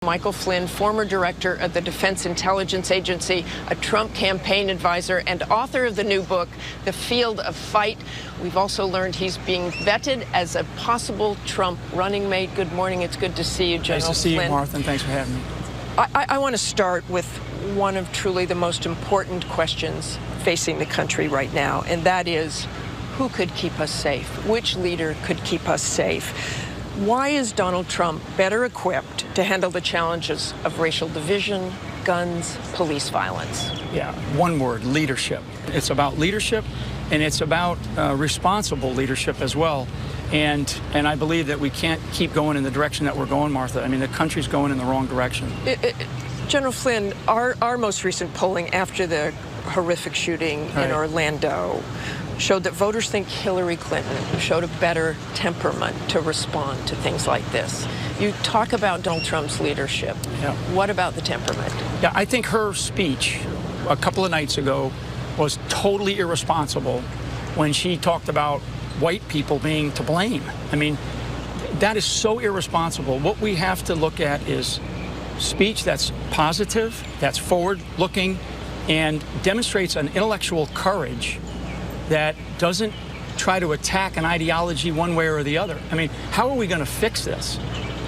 Michael Flynn, former director of the Defense Intelligence Agency, a Trump campaign advisor, and author of the new book, The Field of Fight. We've also learned he's being vetted as a possible Trump running mate. Good morning. It's good to see you, General Flynn. Nice to see you, Martha, and thanks for having me. I want to start with one of truly the most important questions facing the country right now, and that is, who could keep us safe? Which leader could keep us safe? Why is Donald Trump better equipped to handle the challenges of racial division, guns, police violence? Yeah, one word, leadership. It's about leadership, and it's about responsible leadership as well. And I believe that we can't keep going in the direction that we're going, Martha. I mean, the country's going in the wrong direction. General Flynn, our most recent polling after the horrific shooting in Orlando showed that voters think Hillary Clinton showed a better temperament to respond to things like this. You talk about Donald Trump's leadership. Yeah. What about the temperament? Yeah, I think her speech a couple of nights ago was totally irresponsible when she talked about white people being to blame. I mean, that is so irresponsible. What we have to look at is speech that's positive, that's forward-looking, and demonstrates an intellectual courage that doesn't try to attack an ideology one way or the other. I mean, how are we going to fix this?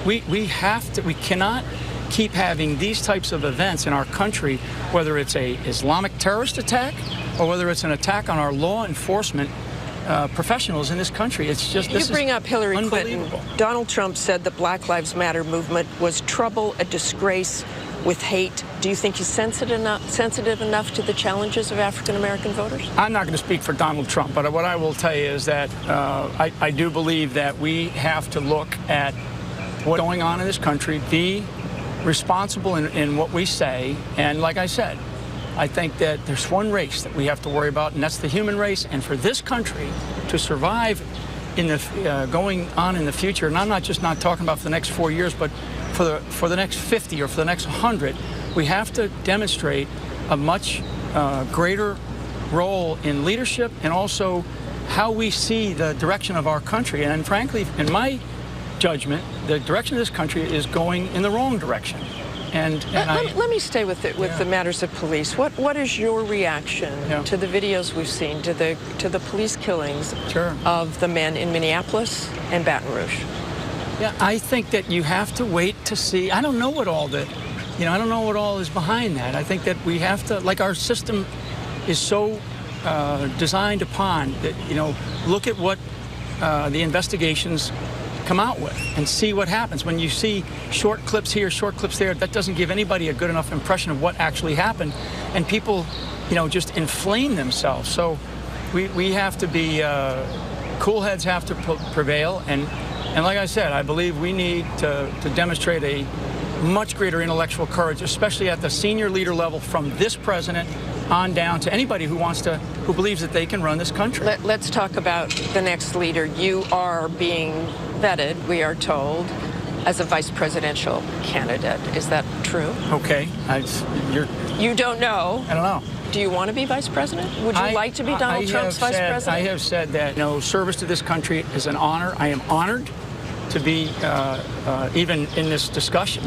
We cannot keep having these types of events in our country, whether it's a Islamic terrorist attack or whether it's an attack on our law enforcement professionals in this country. It's just, this You bring up Hillary Clinton. unbelievable. Donald Trump said the Black Lives Matter movement was trouble, a disgrace with hate. Do you think he's sensitive enough to the challenges of African-American voters? I'm not going to speak for Donald Trump, but what I will tell you is that I do believe that we have to look at what's going on in this country, be responsible in what we say, and like I said, I think that there's one race that we have to worry about, and that's the human race. And for this country to survive in the going on in the future, and I'm not talking about for the next 4 years, but for the next 50 or for the next 100, we have to demonstrate a much greater role in leadership and also how we see the direction of our country. And frankly, in my judgment, the direction of this country is going in the wrong direction. Let me stay with the matters of police. What is your reaction to the videos we've seen, to the police killings of the men in Minneapolis and Baton Rouge? Yeah, I think that you have to wait to see. I don't know what all I don't know what all is behind that. I think that we have to, like, our system is so designed upon that, look at what the investigations come out with and see what happens. When you see short clips here, short clips there, that doesn't give anybody a good enough impression of what actually happened, and people, just inflame themselves. So we have to be, cool heads have to prevail, and like I said, I believe we need to demonstrate a much greater intellectual courage, especially at the senior leader level, from this president on down to anybody who believes that they can run this country. Let's talk about the next leader. You are being vetted, we are told, as a vice presidential candidate. Is that true? Okay. You don't know? I don't know. Do you want to be vice president? Would you like to be Donald Trump's vice president? I have said that service to this country is an honor. I am honored to be even in this discussion.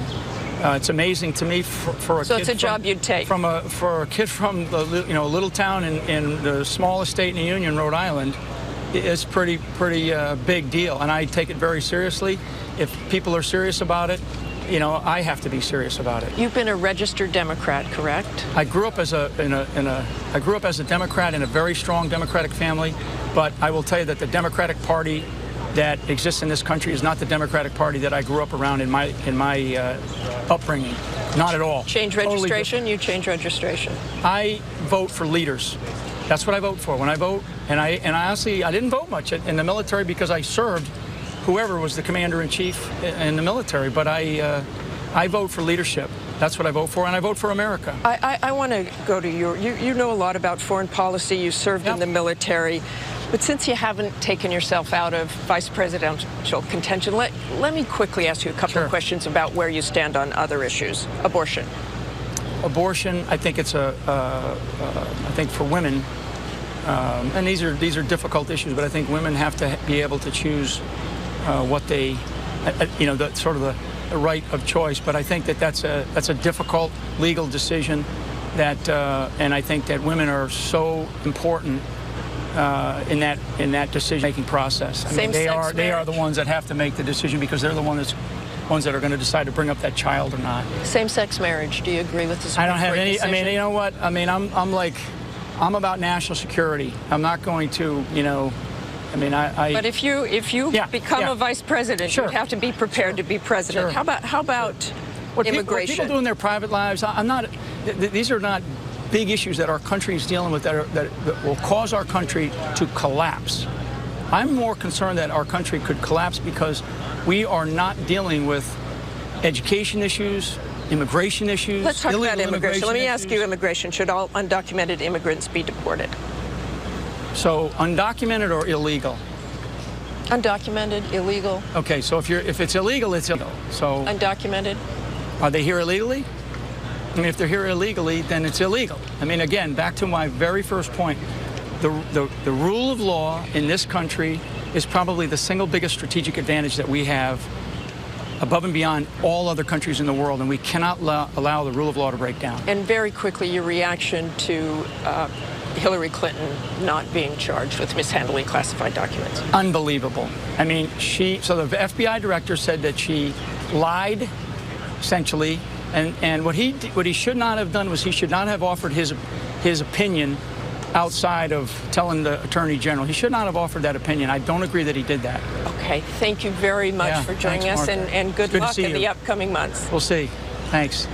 It's amazing to me for a kid. So it's a job you'd take. For a kid from the little town in the smallest state in the Union, Rhode Island, it's pretty big deal, and I take it very seriously. If people are serious about it, I have to be serious about it. You've been a registered Democrat, correct? I grew up as a Democrat in a very strong Democratic family, but I will tell you that the Democratic Party that exists in this country is not the Democratic Party that I grew up around in my upbringing. Not at all. Change registration? Totally. You change registration. I vote for leaders. That's what I vote for. When I vote, and I honestly, I didn't vote much in the military because I served whoever was the commander-in-chief in the military, but I vote for leadership. That's what I vote for, and I vote for America. I want to go to you know a lot about foreign policy. You served in the military. But since you haven't taken yourself out of vice presidential contention, let me quickly ask you a couple of questions about where you stand on other issues. Abortion. Abortion, I think it's I think for women, and these are difficult issues, but I think women have to be able to choose what they, the a right of choice, but I think that that's a difficult legal decision. And I think that women are so important in that decision-making process. I mean, they are the ones that have to make the decision because they're the ones that are going to decide to bring up that child or not. Same-sex marriage. Do you agree with this? I don't have any. Decision? I mean, you know what? I mean, I'm about national security. I'm not going to, you know. I mean, But if you become a vice president, sure. you have to be prepared to be president. Sure. How about immigration? What people do in their private lives, I'm not. These are not big issues that our country is dealing with that will cause our country to collapse. I'm more concerned that our country could collapse because we are not dealing with education issues, immigration issues. Let's talk about immigration. Let me ask you immigration. Should all undocumented immigrants be deported? So undocumented or illegal? Undocumented, illegal. Okay, so if it's illegal, it's illegal. So undocumented. Are they here illegally? I mean, if they're here illegally, then it's illegal. I mean, again, back to my very first point, the rule of law in this country is probably the single biggest strategic advantage that we have above and beyond all other countries in the world, and we cannot allow the rule of law to break down. And very quickly, your reaction to Hillary Clinton not being charged with mishandling classified documents. Unbelievable. I mean, so the FBI director said that she lied, essentially, and what he should not have done was he should not have offered his opinion outside of telling the Attorney General. He should not have offered that opinion. I don't agree that he did that. Okay, thank you very much for joining us, and good luck in the upcoming months. We'll see. Thanks.